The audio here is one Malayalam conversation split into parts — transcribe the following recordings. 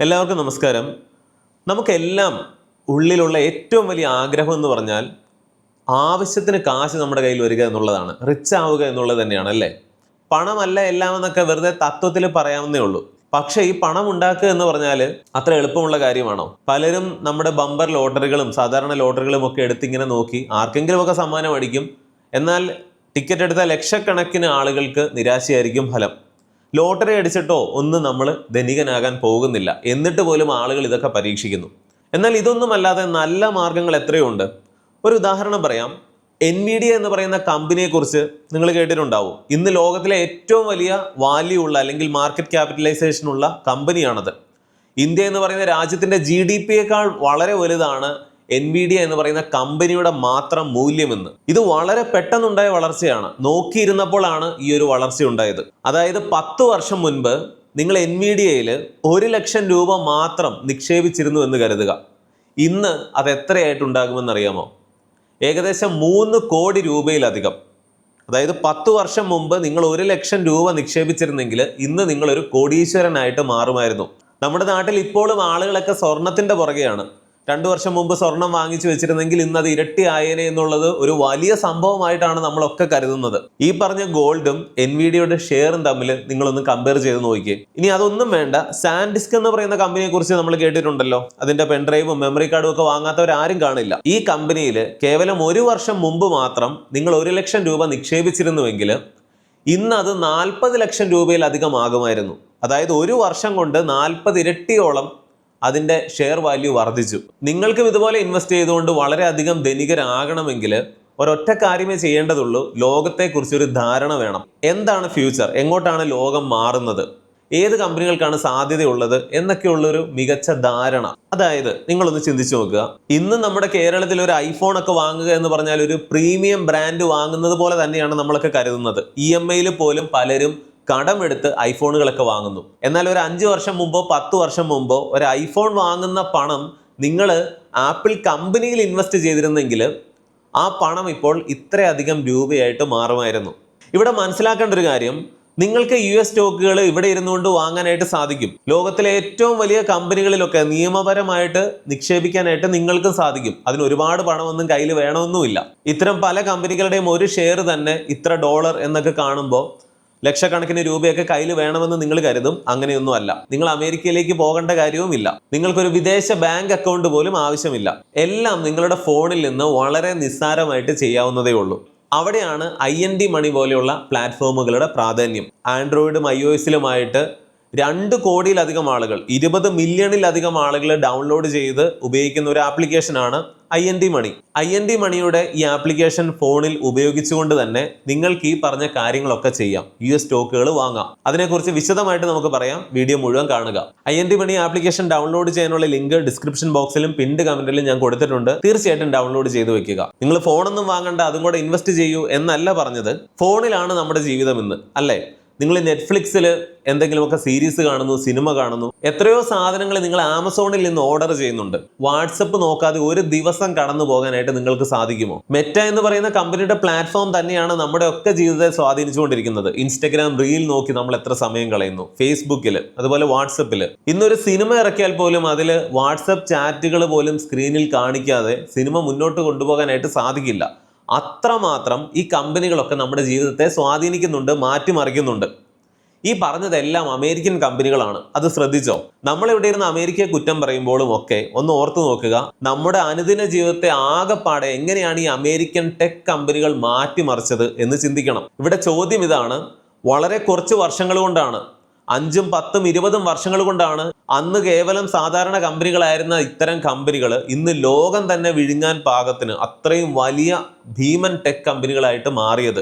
എല്ലാവർക്കും നമസ്കാരം. നമുക്കെല്ലാം ഉള്ളിലുള്ള ഏറ്റവും വലിയ ആഗ്രഹം എന്ന് പറഞ്ഞാൽ ആവശ്യത്തിന് കാശ് നമ്മുടെ കയ്യിൽ വരിക എന്നുള്ളതാണ്. റിച്ച് ആവുക എന്നുള്ളത് തന്നെയാണ്, അല്ലേ? പണമല്ല എല്ലാം എന്നൊക്കെ വെറുതെ തത്വത്തിൽ പറയാവുന്നേ ഉള്ളൂ. പക്ഷേ ഈ പണം ഉണ്ടാക്കുക എന്ന് പറഞ്ഞാൽ അത്ര എളുപ്പമുള്ള കാര്യമാണോ? പലരും നമ്മുടെ ബമ്പർ ലോട്ടറികളും സാധാരണ ലോട്ടറികളും ഒക്കെ എടുത്തിങ്ങനെ നോക്കി ആർക്കെങ്കിലുമൊക്കെ സമ്മാനം അടിക്കും. എന്നാൽ ടിക്കറ്റ് എടുത്ത ലക്ഷക്കണക്കിന് ആളുകൾക്ക് നിരാശയായിരിക്കും ഫലം. ലോട്ടറി അടിച്ചിട്ടോ ഒന്നും നമ്മൾ ധനികനാകാൻ പോകുന്നില്ല. എന്നിട്ട് പോലും ആളുകൾ ഇതൊക്കെ പരീക്ഷിക്കുന്നു. എന്നാൽ ഇതൊന്നുമല്ലാതെ നല്ല മാർഗങ്ങൾ എത്രയുണ്ട്. ഒരു ഉദാഹരണം പറയാം. NVIDIA എന്ന് പറയുന്ന കമ്പനിയെക്കുറിച്ച് നിങ്ങൾ കേട്ടിട്ടുണ്ടാവും. ഇന്ന് ലോകത്തിലെ ഏറ്റവും വലിയ വാല്യൂ ഉള്ള അല്ലെങ്കിൽ മാർക്കറ്റ് ക്യാപിറ്റലൈസേഷൻ ഉള്ള കമ്പനിയാണത്. ഇന്ത്യ എന്ന് പറയുന്ന രാജ്യത്തിൻ്റെ GDP-യേക്കാൾ വളരെ വലുതാണ് NVIDIA എന്ന് പറയുന്ന കമ്പനിയുടെ മാത്രം മൂല്യമെന്ന്. ഇത് വളരെ പെട്ടെന്നുണ്ടായ വളർച്ചയാണ്. നോക്കിയിരുന്നപ്പോഴാണ് ഈ ഒരു വളർച്ച ഉണ്ടായത്. അതായത് 10 വർഷം മുൻപ് നിങ്ങൾ NVIDIA-യിൽ 1 ലക്ഷം രൂപ മാത്രം നിക്ഷേപിച്ചിരുന്നു എന്ന് കരുതുക. ഇന്ന് അത് എത്രയായിട്ടുണ്ടാകുമെന്ന് അറിയാമോ? ഏകദേശം 3 കോടി രൂപയിലധികം. അതായത് 10 വർഷം മുമ്പ് നിങ്ങൾ 1 ലക്ഷം രൂപ നിക്ഷേപിച്ചിരുന്നെങ്കിൽ ഇന്ന് നിങ്ങളൊരു കോടീശ്വരനായിട്ട് മാറുമായിരുന്നു. നമ്മുടെ നാട്ടിൽ ഇപ്പോഴും ആളുകളൊക്കെ സ്വർണത്തിൻ്റെ പുറകെയാണ്. 2 വർഷം മുമ്പ് സ്വർണം വാങ്ങിച്ചു വെച്ചിരുന്നെങ്കിൽ ഇന്ന് അത് ഇരട്ടി ആയേനെ എന്നുള്ളത് ഒരു വലിയ സംഭവമായിട്ടാണ് നമ്മളൊക്കെ കരുതുന്നത്. ഈ പറഞ്ഞ ഗോൾഡും NVIDIA-യുടെ ഷെയറും തമ്മിൽ നിങ്ങളൊന്ന് കമ്പയർ ചെയ്ത് നോക്കിയേ. ഇനി അതൊന്നും വേണ്ട, സാൻഡിസ്ക് എന്ന് പറയുന്ന കമ്പനിയെ കുറിച്ച് നമ്മൾ കേട്ടിട്ടുണ്ടല്ലോ. അതിന്റെ പെൻഡ്രൈവും മെമ്മറി കാർഡും ഒക്കെ വാങ്ങാത്തവരാരും കാണില്ല. ഈ കമ്പനിയിൽ കേവലം 1 വർഷം മുമ്പ് മാത്രം നിങ്ങൾ 1 ലക്ഷം രൂപ നിക്ഷേപിച്ചിരുന്നുവെങ്കിൽ ഇന്ന് അത് 40 ലക്ഷം രൂപയിലധികം ആകുമായിരുന്നു. അതായത് 1 വർഷം കൊണ്ട് 40 ഇരട്ടിയോളം അതിൻ്റെ ഷെയർ വാല്യൂ വർദ്ധിച്ചു. നിങ്ങൾക്കും ഇതുപോലെ ഇൻവെസ്റ്റ് ചെയ്തുകൊണ്ട് വളരെയധികം ധനികരാകണമെങ്കിൽ ഒരൊറ്റ കാര്യമേ ചെയ്യേണ്ടതുള്ളൂ. ലോകത്തെക്കുറിച്ചൊരു ധാരണ വേണം. എന്താണ് ഫ്യൂച്ചർ, എങ്ങോട്ടാണ് ലോകം മാറുന്നത്, ഏത് കമ്പനികൾക്കാണ് സാധ്യതയുള്ളത് എന്നൊക്കെയുള്ളൊരു മികച്ച ധാരണ. അതായത് നിങ്ങളൊന്ന് ചിന്തിച്ചു നോക്കുക. ഇന്ന് നമ്മുടെ കേരളത്തിൽ ഒരു ഐഫോൺ ഒക്കെ വാങ്ങുക എന്ന് പറഞ്ഞാൽ ഒരു പ്രീമിയം ബ്രാൻഡ് വാങ്ങുന്നത് പോലെ തന്നെയാണ് നമ്മളൊക്കെ കരുതുന്നത്. EMI-യിൽ പോലും പലരും കടമെടുത്ത് ഐഫോണുകളൊക്കെ വാങ്ങുന്നു. എന്നാൽ ഒരു 5 വർഷം മുമ്പോ 10 വർഷം മുമ്പോ ഒരു ഐഫോൺ വാങ്ങുന്ന പണം നിങ്ങൾ ആപ്പിൾ കമ്പനിയിൽ ഇൻവെസ്റ്റ് ചെയ്തിരുന്നെങ്കിൽ ആ പണം ഇപ്പോൾ ഇത്രയധികം രൂപയായിട്ട് മാറുമായിരുന്നു. ഇവിടെ മനസ്സിലാക്കേണ്ട ഒരു കാര്യം, നിങ്ങൾക്ക് US സ്റ്റോക്കുകൾ ഇവിടെ ഇരുന്നുകൊണ്ട് വാങ്ങാനായിട്ട് സാധിക്കും. ലോകത്തിലെ ഏറ്റവും വലിയ കമ്പനികളിലൊക്കെ നിയമപരമായിട്ട് നിക്ഷേപിക്കാനായിട്ട് നിങ്ങൾക്കും സാധിക്കും. അതിന് ഒരുപാട് പണമൊന്നും കയ്യിൽ വേണമെന്നുമില്ല. ഇത്തരം പല കമ്പനികളുടെയും ഒരു ഷെയർ തന്നെ ഇത്ര ഡോളർ എന്നൊക്കെ കാണുമ്പോൾ ലക്ഷക്കണക്കിന് രൂപയൊക്കെ കയ്യിൽ വേണമെന്ന് നിങ്ങൾ കരുതും. അങ്ങനെയൊന്നും അല്ല. നിങ്ങൾ അമേരിക്കയിലേക്ക് പോകേണ്ട കാര്യവുമില്ല. നിങ്ങൾക്കൊരു വിദേശ ബാങ്ക് അക്കൗണ്ട് പോലും ആവശ്യമില്ല. എല്ലാം നിങ്ങളുടെ ഫോണിൽ നിന്ന് വളരെ നിസ്സാരമായിട്ട് ചെയ്യാവുന്നതേ ഉള്ളൂ. അവിടെയാണ് IND മണി പോലെയുള്ള പ്ലാറ്റ്ഫോമുകളുടെ പ്രാധാന്യം. ആൻഡ്രോയിഡും iOS-ലുമായിട്ട് 2 കോടിയിലധികം ആളുകൾ, 20 മില്യണിലധികം ആളുകൾ ഡൗൺലോഡ് ചെയ്ത് ഉപയോഗിക്കുന്ന ഒരു ആപ്ലിക്കേഷനാണ് IND മണി. IND മണിയുടെ ഈ ആപ്ലിക്കേഷൻ ഫോണിൽ ഉപയോഗിച്ചുകൊണ്ട് തന്നെ നിങ്ങൾക്ക് ഈ പറഞ്ഞ കാര്യങ്ങളൊക്കെ ചെയ്യാം. US സ്റ്റോക്കുകൾ വാങ്ങാം. അതിനെക്കുറിച്ച് വിശദമായിട്ട് നമുക്ക് പറയാം. വീഡിയോ മുഴുവൻ കാണുക. IND മണി ആപ്ലിക്കേഷൻ ഡൗൺലോഡ് ചെയ്യാനുള്ള ലിങ്ക് ഡിസ്ക്രിപ്ഷൻ ബോക്സിലും പിൻഡ് കമന്റിലും ഞാൻ കൊടുത്തിട്ടുണ്ട്. തീർച്ചയായിട്ടും ഡൗൺലോഡ് ചെയ്ത് വെക്കുക. നിങ്ങൾ ഫോണൊന്നും വാങ്ങണ്ട, അതും കൂടെ ഇൻവെസ്റ്റ് ചെയ്യൂ എന്നല്ല പറഞ്ഞത്. ഫോണിലാണ് നമ്മുടെ ജീവിതം ഇന്ന്, അല്ലേ? നിങ്ങൾ നെറ്റ്ഫ്ലിക്സിൽ എന്തെങ്കിലുമൊക്കെ സീരീസ് കാണുന്നു, സിനിമ കാണുന്നു. എത്രയോ സാധനങ്ങൾ നിങ്ങൾ ആമസോണിൽ നിന്ന് ഓർഡർ ചെയ്യുന്നുണ്ട്. വാട്സപ്പ് നോക്കാതെ ഒരു ദിവസം കടന്നു പോകാനായിട്ട് നിങ്ങൾക്ക് സാധിക്കുമോ? മെറ്റ എന്ന് പറയുന്ന കമ്പനിയുടെ പ്ലാറ്റ്ഫോം തന്നെയാണ് നമ്മുടെ ഒക്കെ ജീവിതത്തെ സ്വാധീനിച്ചുകൊണ്ടിരിക്കുന്നത്. ഇൻസ്റ്റഗ്രാം റീൽ നോക്കി നമ്മൾ എത്ര സമയം കളയുന്നു, ഫേസ്ബുക്കിൽ, അതുപോലെ വാട്സപ്പിൽ. ഇന്നൊരു സിനിമ ഇറക്കിയാൽ പോലും അതിൽ വാട്സപ്പ് ചാറ്റുകൾ പോലും സ്ക്രീനിൽ കാണിക്കാതെ സിനിമ മുന്നോട്ട് കൊണ്ടുപോകാനായിട്ട് സാധിക്കില്ല. അത്രമാത്രം ഈ കമ്പനികളൊക്കെ നമ്മുടെ ജീവിതത്തെ സ്വാധീനിക്കുന്നുണ്ട്, മാറ്റിമറിക്കുന്നുണ്ട്. ഈ പറഞ്ഞതെല്ലാം അമേരിക്കൻ കമ്പനികളാണ്. അത് ശ്രദ്ധിച്ചോ? നമ്മളിവിടെ ഇരുന്ന് അമേരിക്കയെ കുറ്റം പറയുമ്പോഴും ഒക്കെ ഒന്ന് ഓർത്തു നോക്കുക, നമ്മുടെ അനുദിന ജീവിതത്തെ ആകെപ്പാടെ എങ്ങനെയാണ് ഈ അമേരിക്കൻ ടെക് കമ്പനികൾ മാറ്റിമറിച്ചത് എന്ന് ചിന്തിക്കണം. ഇവിടെ ചോദ്യം ഇതാണ്. വളരെ കുറച്ച് വർഷങ്ങൾ കൊണ്ടാണ്, 5, 10, 20 വർഷങ്ങൾ കൊണ്ടാണ് അന്ന് കേവലം സാധാരണ കമ്പനികളായിരുന്ന ഇത്തരം കമ്പനികൾ ഇന്ന് ലോകം തന്നെ വിഴുങ്ങാൻ പാകത്തിന് അത്രയും വലിയ ഭീമൻ ടെക് കമ്പനികളായിട്ട് മാറിയത്.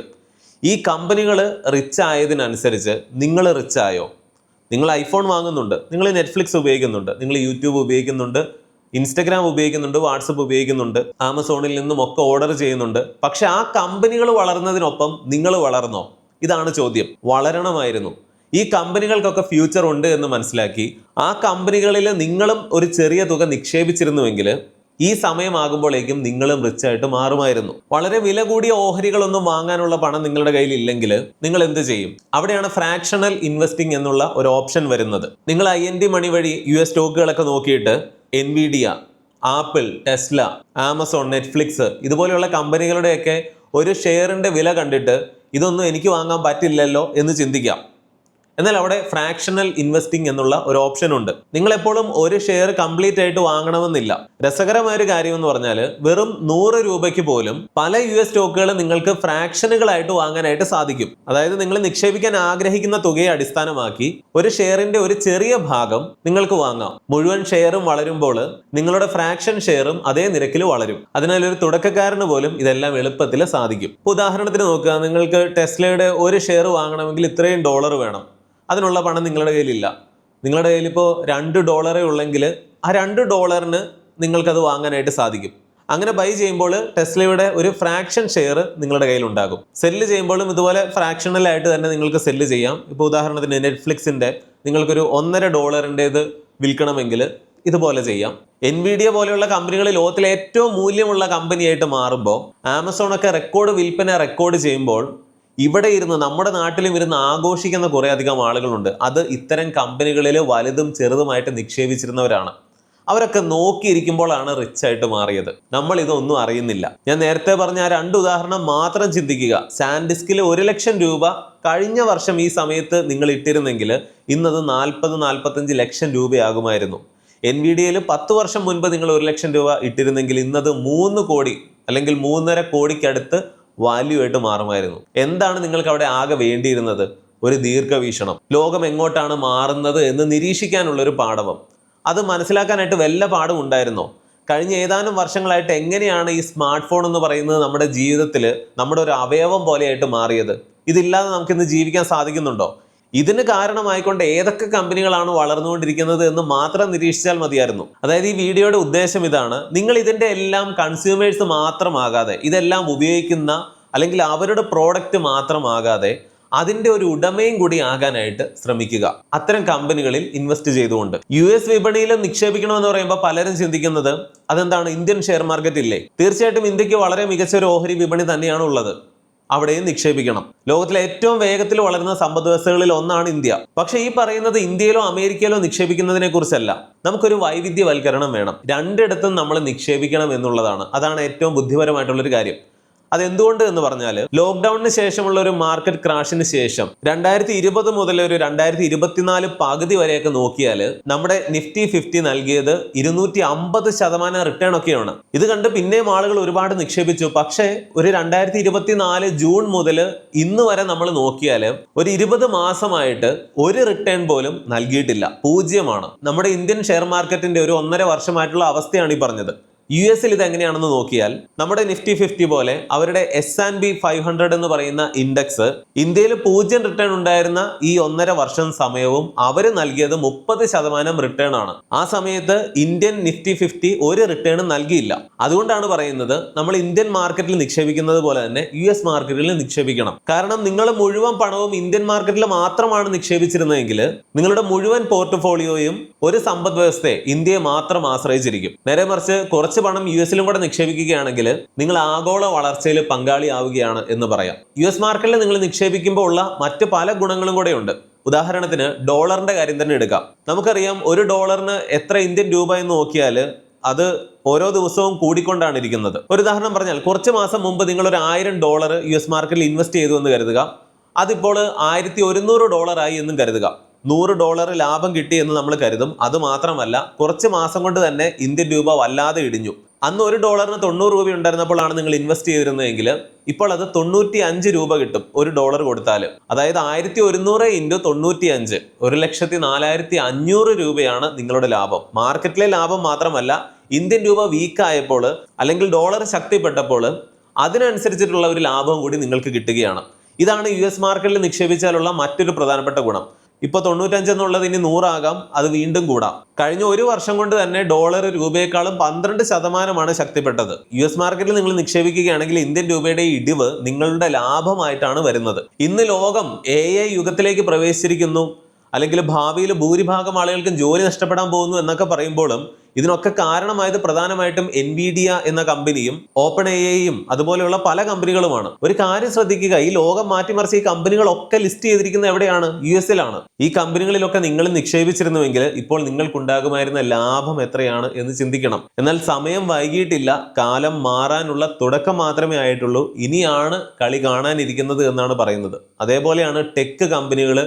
ഈ കമ്പനികൾ റിച്ച് ആയതിനനുസരിച്ച് നിങ്ങൾ റിച്ച് ആയോ? നിങ്ങൾ ഐഫോൺ വാങ്ങുന്നുണ്ട്, നിങ്ങൾ നെറ്റ്ഫ്ലിക്സ് ഉപയോഗിക്കുന്നുണ്ട്, നിങ്ങൾ യൂട്യൂബ് ഉപയോഗിക്കുന്നുണ്ട്, ഇൻസ്റ്റഗ്രാം ഉപയോഗിക്കുന്നുണ്ട്, വാട്സപ്പ് ഉപയോഗിക്കുന്നുണ്ട്, ആമസോണിൽ നിന്നും ഒക്കെ ഓർഡർ ചെയ്യുന്നുണ്ട്. പക്ഷെ ആ കമ്പനികൾ വളർന്നതിനൊപ്പം നിങ്ങൾ വളർന്നോ? ഇതാണ് ചോദ്യം. വളരണമായിരുന്നു. ഈ കമ്പനികൾക്കൊക്കെ ഫ്യൂച്ചർ ഉണ്ട് എന്ന് മനസ്സിലാക്കി ആ കമ്പനികളിൽ നിങ്ങളും ഒരു ചെറിയ തുക നിക്ഷേപിച്ചിരുന്നുവെങ്കിൽ ഈ സമയമാകുമ്പോഴേക്കും നിങ്ങളും റിച്ച് ആയിട്ട് മാറുമായിരുന്നു. വളരെ വില കൂടിയ ഓഹരികളൊന്നും വാങ്ങാനുള്ള പണം നിങ്ങളുടെ കയ്യിൽ ഇല്ലെങ്കിൽ നിങ്ങൾ എന്ത് ചെയ്യും? അവിടെയാണ് ഫ്രാക്ഷണൽ ഇൻവെസ്റ്റിംഗ് എന്നുള്ള ഒരു ഓപ്ഷൻ വരുന്നത്. നിങ്ങൾ IND മണി വഴി US സ്റ്റോക്കുകളൊക്കെ നോക്കിയിട്ട് Nvidia, apple, Tesla, Amazon, Netflix ഇതുപോലെയുള്ള കമ്പനികളുടെയൊക്കെ ഒരു ഷെയറിന്റെ വില കണ്ടിട്ട് ഇതൊന്നും എനിക്ക് വാങ്ങാൻ പറ്റില്ലല്ലോ എന്ന് ചിന്തിക്കാം. എന്നാൽ അവിടെ ഫ്രാക്ഷണൽ ഇൻവെസ്റ്റിംഗ് എന്നുള്ള ഒരു ഓപ്ഷൻ ഉണ്ട്. നിങ്ങൾ എപ്പോഴും ഒരു ഷെയർ കംപ്ലീറ്റ് ആയിട്ട് വാങ്ങണമെന്നില്ല. രസകരമായ ഒരു കാര്യം എന്ന് പറഞ്ഞാൽ വെറും 100 രൂപയ്ക്ക് പോലും പല US സ്റ്റോക്കുകൾ നിങ്ങൾക്ക് ഫ്രാക്ഷനുകളായിട്ട് വാങ്ങാനായിട്ട് സാധിക്കും. അതായത് നിങ്ങൾ നിക്ഷേപിക്കാൻ ആഗ്രഹിക്കുന്ന തുകയെ അടിസ്ഥാനമാക്കി ഒരു ഷെയറിന്റെ ഒരു ചെറിയ ഭാഗം നിങ്ങൾക്ക് വാങ്ങാം. മുഴുവൻ ഷെയറും വളരുമ്പോൾ നിങ്ങളുടെ ഫ്രാക്ഷൻ ഷെയറും അതേ നിരക്കിൽ വളരും. അതിനാൽ ഒരു തുടക്കക്കാരന് പോലും ഇതെല്ലാം എളുപ്പത്തിൽ സാധിക്കും. ഉദാഹരണത്തിന് നോക്കുക, നിങ്ങൾക്ക് ടെസ്ലയുടെ ഒരു ഷെയർ വാങ്ങണമെങ്കിൽ ഇത്രയും ഡോളർ വേണം. അതിനുള്ള പണം നിങ്ങളുടെ കയ്യിലില്ല. നിങ്ങളുടെ കയ്യിൽ ഇപ്പോൾ $2 ഉള്ളെങ്കിൽ ആ $2 നിങ്ങൾക്കത് വാങ്ങാനായിട്ട് സാധിക്കും. അങ്ങനെ ബൈ ചെയ്യുമ്പോൾ ടെസ്ലയുടെ ഒരു ഫ്രാക്ഷൻ ഷെയർ നിങ്ങളുടെ കയ്യിലുണ്ടാകും. സെല്ല് ചെയ്യുമ്പോഴും ഇതുപോലെ ഫ്രാക്ഷണലായിട്ട് തന്നെ നിങ്ങൾക്ക് സെല്ല് ചെയ്യാം. ഇപ്പോൾ ഉദാഹരണത്തിന് നെറ്റ്ഫ്ലിക്സിൻ്റെ നിങ്ങൾക്കൊരു $1.5 വിൽക്കണമെങ്കിൽ ഇതുപോലെ ചെയ്യാം. എൻവിഡിയ പോലെയുള്ള കമ്പനികൾ ലോകത്തിലെ ഏറ്റവും മൂല്യമുള്ള കമ്പനിയായിട്ട് മാറുമ്പോൾ, ആമസോണൊക്കെ റെക്കോർഡ് വിൽപ്പന റെക്കോർഡ് ചെയ്യുമ്പോൾ ഇവിടെ ഇരുന്ന് നമ്മുടെ നാട്ടിലും ഇരുന്ന് ആഘോഷിക്കുന്ന കുറേ അധികം ആളുകളുണ്ട്. അത് ഇത്തരം കമ്പനികളിൽ വലുതും ചെറുതുമായിട്ട് നിക്ഷേപിച്ചിരുന്നവരാണ്. അവരൊക്കെ നോക്കിയിരിക്കുമ്പോഴാണ് റിച്ച് ആയിട്ട് മാറിയത്. നമ്മൾ ഇതൊന്നും അറിയുന്നില്ല. ഞാൻ നേരത്തെ പറഞ്ഞ ആ 2 ഉദാഹരണം മാത്രം ചിന്തിക്കുക. സാൻഡിസ്കിൽ 1 ലക്ഷം രൂപ കഴിഞ്ഞ വർഷം ഈ സമയത്ത് നിങ്ങൾ ഇട്ടിരുന്നെങ്കിൽ ഇന്നത് 40-45 ലക്ഷം രൂപയാകുമായിരുന്നു. എൻവിഡിയയിൽ 10 വർഷം മുൻപ് നിങ്ങൾ 1 ലക്ഷം രൂപ ഇട്ടിരുന്നെങ്കിൽ ഇന്നത് 3 കോടി അല്ലെങ്കിൽ 3.5 കോടിക്കടുത്ത് വാല്യൂ ആയിട്ട് മാറുമായിരുന്നു. എന്താണ് നിങ്ങൾക്ക് അവിടെ ആകെ വേണ്ടിയിരുന്നത്? ഒരു ദീർഘവീക്ഷണം. ലോകം എങ്ങോട്ടാണ് മാറുന്നത് എന്ന് നിരീക്ഷിക്കാനുള്ള ഒരു പാഠവം. അത് മനസ്സിലാക്കാനായിട്ട് വല്ല പാടും ഉണ്ടായിരുന്നോ? കഴിഞ്ഞ ഏതാനും വർഷങ്ങളായിട്ട് എങ്ങനെയാണ് ഈ സ്മാർട്ട് ഫോൺ എന്ന് പറയുന്നത് നമ്മുടെ ജീവിതത്തിൽ നമ്മുടെ ഒരു അവയവം പോലെയായിട്ട് മാറിയത്? ഇതില്ലാതെ നമുക്കിന്ന് ജീവിക്കാൻ സാധിക്കുന്നുണ്ടോ? ഇതിന് കാരണമായിക്കൊണ്ട് ഏതൊക്കെ കമ്പനികളാണ് വളർന്നുകൊണ്ടിരിക്കുന്നത് എന്ന് മാത്രം നിരീക്ഷിച്ചാൽ മതിയായിരുന്നു. അതായത് ഈ വീഡിയോയുടെ ഉദ്ദേശം ഇതാണ്: നിങ്ങൾ ഇതിൻ്റെ എല്ലാം കൺസ്യൂമേഴ്സ് മാത്രമാകാതെ, ഇതെല്ലാം ഉപയോഗിക്കുന്ന അല്ലെങ്കിൽ അവരുടെ പ്രോഡക്റ്റ് മാത്രമാകാതെ അതിൻ്റെ ഒരു ഉടമയും കൂടി ആകാനായിട്ട് ശ്രമിക്കുക, അത്തരം കമ്പനികളിൽ ഇൻവെസ്റ്റ് ചെയ്തുകൊണ്ട്. US വിപണിയിലും നിക്ഷേപിക്കണമെന്ന് പറയുമ്പോൾ പലരും ചിന്തിക്കുന്നത് അതെന്താണ്, ഇന്ത്യൻ ഷെയർ മാർക്കറ്റ് ഇല്ലേ? തീർച്ചയായിട്ടും ഇന്ത്യക്ക് വളരെ മികച്ച ഒരു ഓഹരി വിപണി തന്നെയാണ് ഉള്ളത്. അവിടെയും നിക്ഷേപിക്കണം. ലോകത്തിലെ ഏറ്റവും വേഗത്തിൽ വളരുന്ന സമ്പദ് വ്യവസ്ഥകളിൽ ഒന്നാണ് ഇന്ത്യ. പക്ഷേ ഈ പറയുന്നത് ഇന്ത്യയിലോ അമേരിക്കയിലോ നിക്ഷേപിക്കുന്നതിനെ കുറിച്ചല്ല. നമുക്കൊരു വൈവിധ്യവൽക്കരണം വേണം. രണ്ടിടത്തും നമ്മൾ നിക്ഷേപിക്കണം എന്നുള്ളതാണ്. അതാണ് ഏറ്റവും ബുദ്ധിപരമായിട്ടുള്ളൊരു കാര്യം. അതെന്തുകൊണ്ട് എന്ന് പറഞ്ഞാൽ, ലോക്ക്ഡൌണിന് ശേഷമുള്ള ഒരു മാർക്കറ്റ് ക്രാഷിന് ശേഷം 2020 മുതൽ ഒരു 2024 പകുതി വരെയൊക്കെ നോക്കിയാൽ നമ്മുടെ നിഫ്റ്റി 50 നൽകിയത് 250% റിട്ടേൺ ഒക്കെയാണ്. ഇത് കണ്ട് പിന്നെയും ആളുകൾ ഒരുപാട് നിക്ഷേപിച്ചു. പക്ഷേ ഒരു 2024 ജൂൺ മുതൽ ഇന്ന് വരെ നമ്മൾ നോക്കിയാൽ ഒരു 20 മാസമായിട്ട് ഒരു റിട്ടേൺ പോലും നൽകിയിട്ടില്ല. 0 നമ്മുടെ ഇന്ത്യൻ ഷെയർ മാർക്കറ്റിന്റെ ഒരു 1.5 വർഷമായിട്ടുള്ള അവസ്ഥയാണ് ഈ പറഞ്ഞത്. US ഇത് എങ്ങനെയാണെന്ന് നോക്കിയാൽ, നമ്മുടെ നിഫ്റ്റി 50 പോലെ അവരുടെ S&P 500 എന്ന് പറയുന്ന ഇൻഡെക്സ് ഇന്ത്യയിൽ 0 റിട്ടേൺ ഉണ്ടായിരുന്ന ഈ 1.5 വർഷം സമയവും അവർ നൽകിയത് 30% റിട്ടേൺ ആണ്. ആ സമയത്ത് ഇന്ത്യൻ നിഫ്റ്റി 50 ഒരു റിട്ടേൺ നൽകിയില്ല. അതുകൊണ്ടാണ് പറയുന്നത് നമ്മൾ ഇന്ത്യൻ മാർക്കറ്റിൽ നിക്ഷേപിക്കുന്നത് പോലെ തന്നെ US മാർക്കറ്റിൽ നിക്ഷേപിക്കണം. കാരണം നിങ്ങൾ മുഴുവൻ പണവും ഇന്ത്യൻ മാർക്കറ്റിൽ മാത്രമാണ് നിക്ഷേപിച്ചിരുന്നതെങ്കിൽ നിങ്ങളുടെ മുഴുവൻ പോർട്ട്ഫോളിയോയും ഒരു സമ്പദ് വ്യവസ്ഥയെ, ഇന്ത്യയെ മാത്രം ആശ്രയിച്ചിരിക്കും. നേരെ മറിച്ച് കുറച്ച് പണം US-ലും കൂടെ നിക്ഷേപിക്കുകയാണെങ്കിൽ നിങ്ങൾ ആഗോള വളർച്ചയിൽ പങ്കാളിയാവുകയാണ് എന്ന് പറയാം. US മാർക്കറ്റിൽ നിങ്ങൾ നിക്ഷേപിക്കുമ്പോൾ ഉള്ള മറ്റ് പല ഗുണങ്ങളും കൂടെ ഉണ്ട്. ഉദാഹരണത്തിന് ഡോളറിന്റെ കാര്യം തന്നെ എടുക്കാം. നമുക്കറിയാം $1 എത്ര ഇന്ത്യൻ രൂപ എന്ന് നോക്കിയാൽ അത് ഓരോ ദിവസവും കൂടിക്കൊണ്ടാണ് ഇരിക്കുന്നത്. ഒരു ഉദാഹരണം പറഞ്ഞാൽ, കുറച്ച് മാസം മുമ്പ് നിങ്ങൾ ഒരു $1000 US മാർക്കറ്റിൽ ഇൻവെസ്റ്റ് ചെയ്തു എന്ന് കരുതുക. അതിപ്പോൾ $1100 ആയി എന്നും കരുതുക. $100 ലാഭം കിട്ടി എന്ന് നമ്മൾ കരുതും. അത് മാത്രമല്ല, കുറച്ച് മാസം കൊണ്ട് തന്നെ ഇന്ത്യൻ രൂപ വല്ലാതെ ഇടിഞ്ഞു. അന്ന് $1 90 രൂപ ഉണ്ടായിരുന്നപ്പോഴാണ് നിങ്ങൾ ഇൻവെസ്റ്റ് ചെയ്തിരുന്നതെങ്കിൽ ഇപ്പോൾ അത് 95 രൂപ കിട്ടും $1 കൊടുത്താൽ. അതായത് 1100 × 95 1,04,500 രൂപയാണ് നിങ്ങളുടെ ലാഭം. മാർക്കറ്റിലെ ലാഭം മാത്രമല്ല, ഇന്ത്യൻ രൂപ വീക്കായപ്പോൾ അല്ലെങ്കിൽ ഡോളർ ശക്തിപ്പെട്ടപ്പോൾ അതിനനുസരിച്ചിട്ടുള്ള ഒരു ലാഭം കൂടി നിങ്ങൾക്ക് കിട്ടുകയാണ്. ഇതാണ് US മാർക്കറ്റിൽ നിക്ഷേപിച്ചാലുള്ള മറ്റൊരു പ്രധാനപ്പെട്ട ഗുണം. ഇപ്പോൾ 95 എന്നുള്ളത് ഇനി 100 ആകാം, അത് വീണ്ടും കൂടാം. കഴിഞ്ഞ ഒരു വർഷം കൊണ്ട് തന്നെ ഡോളർ രൂപയെക്കാളും 12% ശക്തിപ്പെട്ടത്. US മാർക്കറ്റിൽ നിങ്ങൾ നിക്ഷേപിക്കുകയാണെങ്കിൽ ഇന്ത്യൻ രൂപയുടെ ഇടിവ് നിങ്ങളുടെ ലാഭമായിട്ടാണ് വരുന്നത്. ഇന്ന് ലോകം AI യുഗത്തിലേക്ക് പ്രവേശിച്ചിരിക്കുന്നു, അല്ലെങ്കിൽ ഭാവിയിൽ ഭൂരിഭാഗം ആളുകൾക്കും ജോലി നഷ്ടപ്പെടാൻ പോകുന്നു എന്നൊക്കെ പറയുമ്പോഴും ഇതിനൊക്കെ കാരണമായത് പ്രധാനമായിട്ടും എൻവിഡിയ എന്ന കമ്പനിയും ഓപ്പൺ എഐയും അതുപോലെയുള്ള പല കമ്പനികളുമാണ്. ഒരു കാര്യം ശ്രദ്ധിക്കുക, ഈ ലോകം മാറ്റിമറിച്ച ഈ കമ്പനികളൊക്കെ ലിസ്റ്റ് ചെയ്തിരിക്കുന്നത് എവിടെയാണ്? US-ലാണ്. ഈ കമ്പനികളിലൊക്കെ നിങ്ങൾ നിക്ഷേപിച്ചിരുന്നുവെങ്കിൽ ഇപ്പോൾ നിങ്ങൾക്കുണ്ടാകുമായിരുന്ന ലാഭം എത്രയാണ് എന്ന് ചിന്തിക്കണം. എന്നാൽ സമയം വൈകിയിട്ടില്ല, കാലം മാറാനുള്ള തുടക്കം മാത്രമേ ആയിട്ടുള്ളൂ. ഇനിയാണ് കളി കാണാനിരിക്കുന്നത് എന്നാണ് പറയുന്നത്. അതേപോലെയാണ് ടെക് കമ്പനികൾ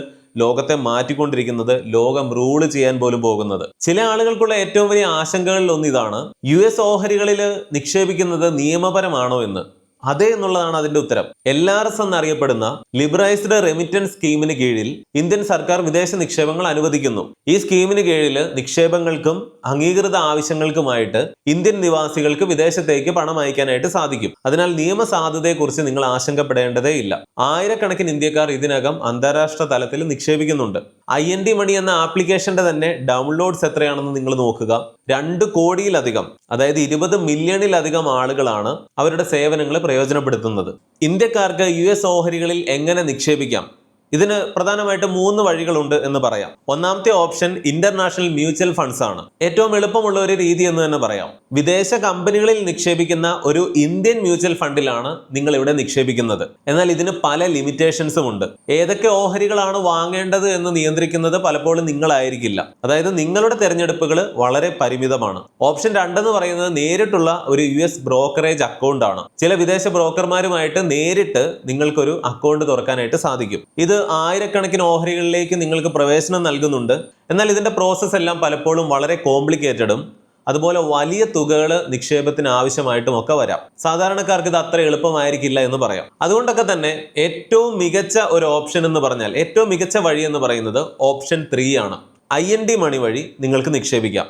ലോകത്തെ മാറ്റിക്കൊണ്ടിരിക്കുന്നത്, ലോകം റൂള് ചെയ്യാൻ പോലും പോകുന്നത്. ചില ആളുകൾക്കുള്ള ഏറ്റവും വലിയ ആശങ്കകളിൽ ഒന്ന് ഇതാണ്: US ഓഹരികളിൽ നിക്ഷേപിക്കുന്നത് നിയമപരമാണോ എന്ന്. അതെ എന്നുള്ളതാണ് അതിന്റെ ഉത്തരം. LRS എന്നറിയപ്പെടുന്ന ലിബറൈസ്ഡ് റെമിറ്റൻസ് സ്കീമിന് കീഴിൽ ഇന്ത്യൻ സർക്കാർ വിദേശ നിക്ഷേപങ്ങൾ അനുവദിക്കുന്നു. ഈ സ്കീമിന് കീഴിൽ നിക്ഷേപങ്ങൾക്കും അംഗീകൃത ആവശ്യങ്ങൾക്കുമായിട്ട് ഇന്ത്യൻ നിവാസികൾക്ക് വിദേശത്തേക്ക് പണം അയക്കാനായിട്ട് സാധിക്കും. അതിനാൽ നിയമസാധുതയെക്കുറിച്ച് നിങ്ങൾ ആശങ്കപ്പെടേണ്ടതേ ഇല്ല. ആയിരക്കണക്കിന് ഇന്ത്യക്കാർ ഇതിനകം അന്താരാഷ്ട്ര തലത്തിൽ നിക്ഷേപിക്കുന്നുണ്ട്. IND മണി എന്ന ആപ്ലിക്കേഷന്റെ തന്നെ ഡൗൺലോഡ്സ് എത്രയാണെന്ന് നിങ്ങൾ നോക്കുക. 2 കോടിയിലധികം, അതായത് 20 മില്യണിലധികം ആളുകളാണ് അവരുടെ സേവനങ്ങൾ പ്രയോജനപ്പെടുത്തുന്നത്. ഇന്ത്യക്കാർക്ക് US ഓഹരികളിൽ എങ്ങനെ നിക്ഷേപിക്കാം? ഇതിന് പ്രധാനമായിട്ടും 3 വഴികളുണ്ട് എന്ന് പറയാം. ഒന്നാമത്തെ ഓപ്ഷൻ ഇന്റർനാഷണൽ മ്യൂച്വൽ ഫണ്ട്സ് ആണ്. ഏറ്റവും എളുപ്പമുള്ള ഒരു രീതി എന്ന് തന്നെ പറയാം. വിദേശ കമ്പനികളിൽ നിക്ഷേപിക്കുന്ന ഒരു ഇന്ത്യൻ മ്യൂച്വൽ ഫണ്ടിലാണ് നിങ്ങൾ ഇവിടെ നിക്ഷേപിക്കുന്നത്. എന്നാൽ ഇതിന് പല ലിമിറ്റേഷൻസും ഉണ്ട്. ഏതൊക്കെ ഓഹരികളാണ് വാങ്ങേണ്ടത് എന്ന് നിയന്ത്രിക്കുന്നത് പലപ്പോഴും നിങ്ങളായിരിക്കില്ല. അതായത് നിങ്ങളുടെ തെരഞ്ഞെടുപ്പുകൾ വളരെ പരിമിതമാണ്. ഓപ്ഷൻ 2 എന്ന് പറയുന്നത് നേരിട്ടുള്ള ഒരു US ബ്രോക്കറേജ് അക്കൗണ്ട് ആണ്. ചില വിദേശ ബ്രോക്കർമാരുമായിട്ട് നേരിട്ട് നിങ്ങൾക്കൊരു അക്കൗണ്ട് തുറക്കാനായിട്ട് സാധിക്കും. ഇത് ആയിരക്കണക്കിന് ഓഹരികളിലേക്ക് നിങ്ങൾക്ക് പ്രവേശനം നൽകുന്നുണ്ട്. എന്നാൽ ഇതിന്റെ പ്രോസസ്സ് എല്ലാം പലപ്പോഴും വളരെ കോംപ്ലിക്കേറ്റഡും അതുപോലെ വലിയ തുകകൾ നിക്ഷേപത്തിന് ആവശ്യമായിട്ടും ഒക്കെ വരാം. സാധാരണക്കാർക്ക് ഇത് അത്ര എളുപ്പമായിരിക്കില്ല എന്ന് പറയാം. അതുകൊണ്ടൊക്കെ തന്നെ ഏറ്റവും മികച്ച ഒരു ഓപ്ഷൻ എന്ന് പറഞ്ഞാൽ, ഏറ്റവും മികച്ച വഴി എന്ന് പറയുന്നത് ഓപ്ഷൻ 3 ആണ്. IND മണി വഴി നിങ്ങൾക്ക് നിക്ഷേപിക്കാം.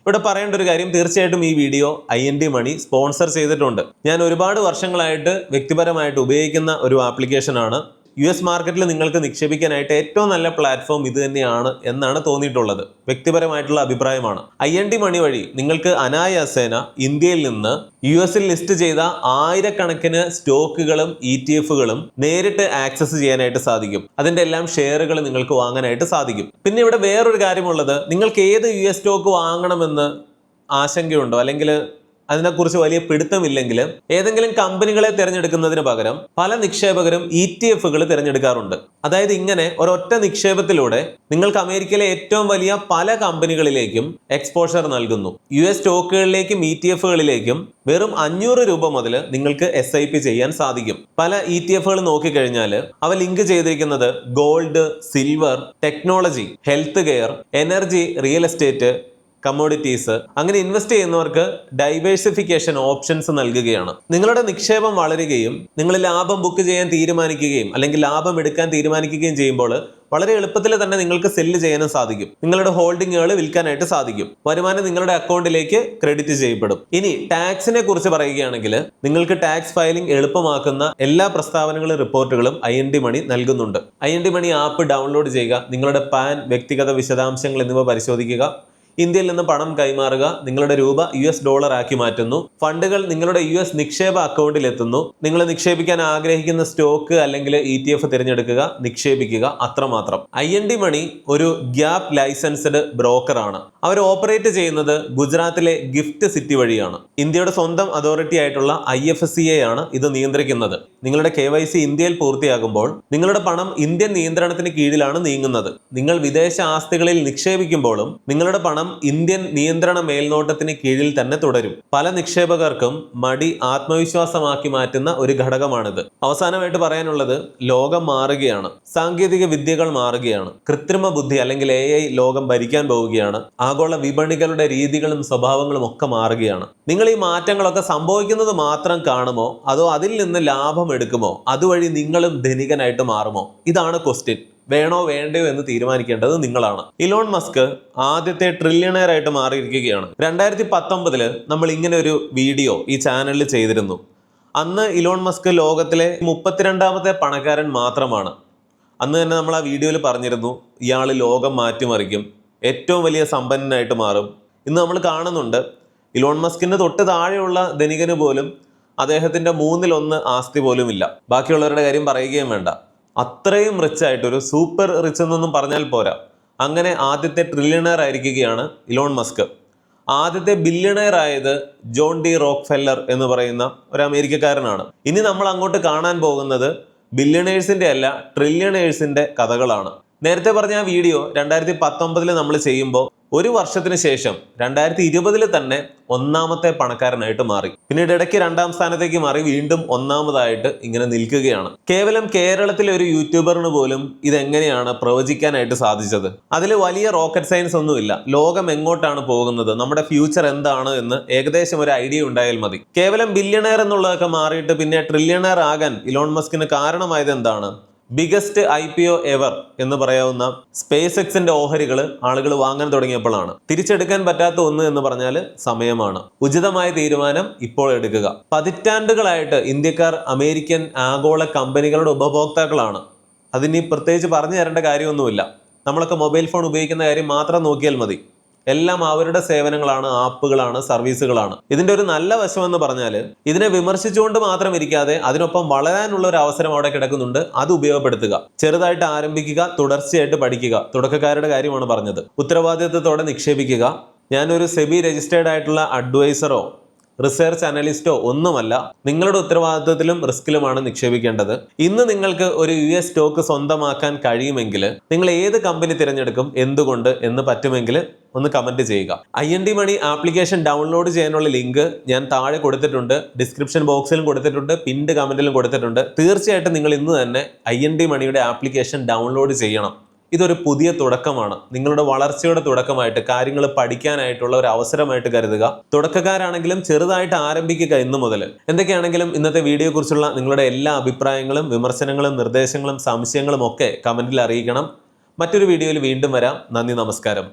ഇവിടെ പറയേണ്ട ഒരു കാര്യം, തീർച്ചയായിട്ടും ഈ വീഡിയോ IND മണി സ്പോൺസർ ചെയ്തിട്ടുണ്ട്. ഞാൻ ഒരുപാട് വർഷങ്ങളായിട്ട് വ്യക്തിപരമായിട്ട് ഉപയോഗിക്കുന്ന ഒരു ആപ്ലിക്കേഷനാണ്. US മാർക്കറ്റിൽ നിങ്ങൾക്ക് നിക്ഷേപിക്കാനായിട്ട് ഏറ്റവും നല്ല പ്ലാറ്റ്ഫോം ഇത് തന്നെയാണ് എന്നാണ് തോന്നിയിട്ടുള്ളത്. വ്യക്തിപരമായിട്ടുള്ള അഭിപ്രായമാണ്. IND മണി വഴി നിങ്ങൾക്ക് അനായാസേന ഇന്ത്യയിൽ നിന്ന് US-ൽ ലിസ്റ്റ് ചെയ്ത ആയിരക്കണക്കിന് സ്റ്റോക്കുകളും ETF-കളും നേരിട്ട് ആക്സസ് ചെയ്യാനായിട്ട് സാധിക്കും. അതിന്റെ എല്ലാം ഷെയറുകൾ നിങ്ങൾക്ക് വാങ്ങാനായിട്ട് സാധിക്കും. പിന്നെ ഇവിടെ വേറൊരു കാര്യമുള്ളത്, നിങ്ങൾക്ക് ഏത് US സ്റ്റോക്ക് വാങ്ങണമെന്ന് ആശങ്കയുണ്ടോ, അല്ലെങ്കിൽ അതിനെക്കുറിച്ച് വലിയ പിടുത്തമില്ലെങ്കിൽ ഏതെങ്കിലും കമ്പനികളെ തിരഞ്ഞെടുക്കുന്നതിന് പകരം പല നിക്ഷേപകരും ETF-കൾ തിരഞ്ഞെടുക്കാറുണ്ട്. അതായത് ഇങ്ങനെ ഒരൊറ്റ നിക്ഷേപത്തിലൂടെ നിങ്ങൾക്ക് അമേരിക്കയിലെ ഏറ്റവും വലിയ പല കമ്പനികളിലേക്കും എക്സ്പോഷർ നൽകുന്നു. US സ്റ്റോക്കുകളിലേക്കും ETF-കളിലേക്കും വെറും 500 രൂപ മുതൽ നിങ്ങൾക്ക് SIP ചെയ്യാൻ സാധിക്കും. പല ETF-കൾ നോക്കിക്കഴിഞ്ഞാൽ അവ ലിങ്ക് ചെയ്തിരിക്കുന്നത് gold, silver, technology, health care, energy, real estate, commodities, അങ്ങനെ ഇൻവെസ്റ്റ് ചെയ്യുന്നവർക്ക് ഡൈവേഴ്സിഫിക്കേഷൻ ഓപ്ഷൻസ് നൽകുകയാണ്. നിങ്ങളുടെ നിക്ഷേപം വളരുകയും നിങ്ങൾ ലാഭം ബുക്ക് ചെയ്യാൻ തീരുമാനിക്കുകയും അല്ലെങ്കിൽ ലാഭം എടുക്കാൻ തീരുമാനിക്കുകയും ചെയ്യുമ്പോൾ വളരെ എളുപ്പത്തിൽ തന്നെ നിങ്ങൾക്ക് സെല്ല് ചെയ്യാനും സാധിക്കും. നിങ്ങളുടെ ഹോൾഡിങ്ങുകൾ വിൽക്കാനായിട്ട് സാധിക്കും. വരുമാനം നിങ്ങളുടെ അക്കൗണ്ടിലേക്ക് ക്രെഡിറ്റ് ചെയ്യപ്പെടും. ഇനി ടാക്സിനെ കുറിച്ച് പറയുകയാണെങ്കിൽ നിങ്ങൾക്ക് ടാക്സ് ഫയലിംഗ് എളുപ്പമാക്കുന്ന എല്ലാ പ്രസ്താവനകളും റിപ്പോർട്ടുകളും IND മണി നൽകുന്നുണ്ട്. IND മണി ആപ്പ് ഡൗൺലോഡ് ചെയ്യുക, നിങ്ങളുടെ പാൻ, വ്യക്തിഗത വിശദാംശങ്ങൾ എന്നിവ പരിശോധിക്കുക. ഇന്ത്യയിൽ നിന്ന് പണം കൈമാറുക, നിങ്ങളുടെ രൂപ US ഡോളർ ആക്കി മാറ്റുന്നു. ഫണ്ടുകൾ നിങ്ങളുടെ US നിക്ഷേപ അക്കൗണ്ടിൽ എത്തുന്നു. നിങ്ങൾ നിക്ഷേപിക്കാൻ ആഗ്രഹിക്കുന്ന സ്റ്റോക്ക് അല്ലെങ്കിൽ ETF തിരഞ്ഞെടുക്കുക, നിക്ഷേപിക്കുക, അത്രമാത്രം. IND മണി ഒരു ഗ്യാപ് ലൈസൻസ്ഡ് ബ്രോക്കറാണ്. അവർ ഓപ്പറേറ്റ് ചെയ്യുന്നത് ഗുജറാത്തിലെ ഗിഫ്റ്റ് സിറ്റി വഴിയാണ്. ഇന്ത്യയുടെ സ്വന്തം അതോറിറ്റി ആയിട്ടുള്ള IFSCA ആണ് ഇത് നിയന്ത്രിക്കുന്നത്. നിങ്ങളുടെ KYC ഇന്ത്യയിൽ പൂർത്തിയാകുമ്പോൾ നിങ്ങളുടെ പണം ഇന്ത്യൻ നിയന്ത്രണത്തിന് കീഴിലാണ് നീങ്ങുന്നത്. നിങ്ങൾ വിദേശ ആസ്തികളിൽ നിക്ഷേപിക്കുമ്പോഴും നിങ്ങളുടെ പണം ഇന്ത്യൻ നിയന്ത്രണ മേൽനോട്ടത്തിന് കീഴിൽ തന്നെ തുടരും. പല നിക്ഷേപകർക്കും മടി ആത്മവിശ്വാസമാക്കി മാറ്റുന്ന ഒരു ഘടകമാണിത്. അവസാനമായിട്ട് പറയാനുള്ളത്, ലോകം മാറുകയാണ്, സാങ്കേതിക വിദ്യകൾ മാറുകയാണ്, കൃത്രിമ ബുദ്ധി അല്ലെങ്കിൽ AI ലോകം ഭരിക്കാൻ പോവുകയാണ്, ആഗോള വിപണികളുടെ രീതികളും സ്വഭാവങ്ങളും ഒക്കെ മാറുകയാണ്. നിങ്ങൾ ഈ മാറ്റങ്ങളൊക്കെ സംഭവിക്കുന്നത് മാത്രം കാണുമോ, അതോ അതിൽ നിന്ന് ലാഭം എടുക്കുമോ, അതുവഴി നിങ്ങളും ധനികനായിട്ട് മാറുമോ? ഇതാണ് ക്വസ്റ്റ്യൻ. വേണോ വേണ്ടയോ എന്ന് തീരുമാനിക്കേണ്ടത് നിങ്ങളാണ്. ഇലോൺ മസ്ക് ആദ്യത്തെ ട്രില്യണയർ ആയിട്ട് മാറിയിരിക്കുകയാണ്. 2019 നമ്മൾ ഇങ്ങനെ ഒരു വീഡിയോ ഈ ചാനലിൽ ചെയ്തിരുന്നു. അന്ന് ഇലോൺ മസ്ക് ലോകത്തിലെ 32ാമത്തെ പണക്കാരൻ മാത്രമാണ്. അന്ന് തന്നെ നമ്മൾ ആ വീഡിയോയിൽ പറഞ്ഞിരുന്നു, ഇയാൾ ലോകം മാറ്റിമറിക്കും, ഏറ്റവും വലിയ സമ്പന്നനായിട്ട് മാറും. ഇന്ന് നമ്മൾ കാണുന്നുണ്ട്, ഇലോൺ മസ്കിന് തൊട്ട് താഴെയുള്ള ധനികന് പോലും അദ്ദേഹത്തിന്റെ 1/3 ആസ്തി പോലും ഇല്ല. ബാക്കിയുള്ളവരുടെ കാര്യം പറയുകയും വേണ്ട. അത്രയും റിച്ച് ആയിട്ടൊരു സൂപ്പർ റിച്ച് എന്നൊന്നും പറഞ്ഞാൽ പോരാ, അങ്ങനെ ആദ്യത്തെ ട്രില്യണയർ ആയിരിക്കുകയാണ് ഇലോൺ മസ്ക്. ആദ്യത്തെ ബില്യണയർ ആയത് ജോൺ ഡി റോക്ക്ഫെല്ലർ എന്ന് പറയുന്ന ഒരു അമേരിക്കക്കാരനാണ്. ഇനി നമ്മൾ അങ്ങോട്ട് കാണാൻ പോകുന്നത് ബില്യണേഴ്സിന്റെ അല്ല, ട്രില്യണേഴ്സിന്റെ കഥകളാണ്. നേരത്തെ പറഞ്ഞ ആ വീഡിയോ 2019 നമ്മൾ ചെയ്യുമ്പോൾ ഒരു വർഷത്തിന് ശേഷം 2020 തന്നെ ഒന്നാമത്തെ പണക്കാരനായിട്ട് മാറി. പിന്നീട് ഇടയ്ക്ക് 2ാം സ്ഥാനത്തേക്ക് മാറി വീണ്ടും ഒന്നാമതായിട്ട് ഇങ്ങനെ നിൽക്കുകയാണ്. കേവലം കേരളത്തിലെ ഒരു യൂട്യൂബറിന് പോലും ഇതെങ്ങനെയാണ് പ്രവചിക്കാനായിട്ട് സാധിച്ചത്? അതിൽ വലിയ റോക്കറ്റ് സയൻസ് ഒന്നുമില്ല. ലോകം എങ്ങോട്ടാണ് പോകുന്നത്, നമ്മുടെ ഫ്യൂച്ചർ എന്താണ് എന്ന് ഏകദേശം ഒരു ഐഡിയ ഉണ്ടായാൽ മതി. കേവലം ബില്യണയർ എന്നുള്ളതൊക്കെ മാറിയിട്ട് പിന്നെ ട്രില്യണയർ ആകാൻ ഇലോൺ മസ്കിന് കാരണമായത് എന്താണ്? ബിഗസ്റ്റ് IPO എവർ എന്ന് പറയാവുന്ന സ്പേസ് എക്സിന്റെ ഓഹരികൾ ആളുകൾ വാങ്ങാൻ തുടങ്ങിയപ്പോഴാണ്. തിരിച്ചെടുക്കാൻ പറ്റാത്ത ഒന്ന് എന്ന് പറഞ്ഞാൽ സമയമാണ്. ഉചിതമായ തീരുമാനം ഇപ്പോൾ എടുക്കുക. പതിറ്റാണ്ടുകളായിട്ട് ഇന്ത്യക്കാർ അമേരിക്കൻ ആഗോള കമ്പനികളുടെ ഉപഭോക്താക്കളാണ്. അതിനി പ്രത്യേകിച്ച് പറഞ്ഞു തരേണ്ട കാര്യമൊന്നുമില്ല. നമ്മളൊക്കെ മൊബൈൽ ഫോൺ ഉപയോഗിക്കുന്ന കാര്യം മാത്രം നോക്കിയാൽ മതി. എല്ലാം അവരുടെ സേവനങ്ങളാണ്, ആപ്പുകളാണ്, സർവീസുകളാണ്. ഇതിന്റെ ഒരു നല്ല വശം എന്ന് പറഞ്ഞാൽ ഇതിനെ വിമർശിച്ചുകൊണ്ട് മാത്രം ഇരിക്കാതെ അതിനൊപ്പം വളരാനുള്ള ഒരു അവസരം അവിടെ കിടക്കുന്നുണ്ട്. അത് ഉപയോഗപ്പെടുത്തുക. ചെറുതായിട്ട് ആരംഭിക്കുക, തുടർച്ചയായിട്ട് പഠിക്കുക. തുടക്കക്കാരുടെ കാര്യമാണ് പറഞ്ഞത്. ഉത്തരവാദിത്വത്തോടെ നിക്ഷേപിക്കുക. ഞാനൊരു സെബി രജിസ്റ്റേർഡ് ആയിട്ടുള്ള അഡ്വൈസറോ റിസർച്ച് അനലിസ്റ്റോ ഒന്നുമല്ല. നിങ്ങളുടെ ഉത്തരവാദിത്വത്തിലും റിസ്കിലുമാണ് നിക്ഷേപിക്കേണ്ടത്. ഇന്ന് നിങ്ങൾക്ക് ഒരു US സ്റ്റോക്ക് സ്വന്തമാക്കാൻ കഴിയുമെങ്കിൽ നിങ്ങൾ ഏത് കമ്പനി തിരഞ്ഞെടുക്കും, എന്തുകൊണ്ട് എന്ന് പറ്റുമെങ്കിൽ ഒന്ന് കമന്റ് ചെയ്യുക. IND മണി ആപ്ലിക്കേഷൻ ഡൗൺലോഡ് ചെയ്യാനുള്ള ലിങ്ക് ഞാൻ താഴെ കൊടുത്തിട്ടുണ്ട്, ഡിസ്ക്രിപ്ഷൻ ബോക്സിലും കൊടുത്തിട്ടുണ്ട്, പിൻഡ് കമന്റിലും കൊടുത്തിട്ടുണ്ട്. തീർച്ചയായിട്ടും നിങ്ങൾ ഇന്ന് തന്നെ IND മണിയുടെ ആപ്ലിക്കേഷൻ ഡൗൺലോഡ് ചെയ്യണം. ഇതൊരു പുതിയ തുടക്കമാണ്. നിങ്ങളുടെ വളർച്ചയുടെ തുടക്കമായിട്ട് കാര്യങ്ങൾ പഠിക്കാനായിട്ടുള്ള ഒരു അവസരമായിട്ട് കരുതുക. തുടക്കക്കാരാണെങ്കിലും ചെറുതായിട്ട് ആരംഭിക്കുക ഇന്നു മുതൽ. എന്തൊക്കെയാണെങ്കിലും ഇന്നത്തെ വീഡിയോയെ കുറിച്ചുള്ള നിങ്ങളുടെ എല്ലാ അഭിപ്രായങ്ങളും, വിമർശനങ്ങളും, നിർദ്ദേശങ്ങളും, സംശയങ്ങളും ഒക്കെ കമന്റിൽ അറിയിക്കണം. മറ്റൊരു വീഡിയോയിൽ വീണ്ടും വരാം. നന്ദി, നമസ്കാരം.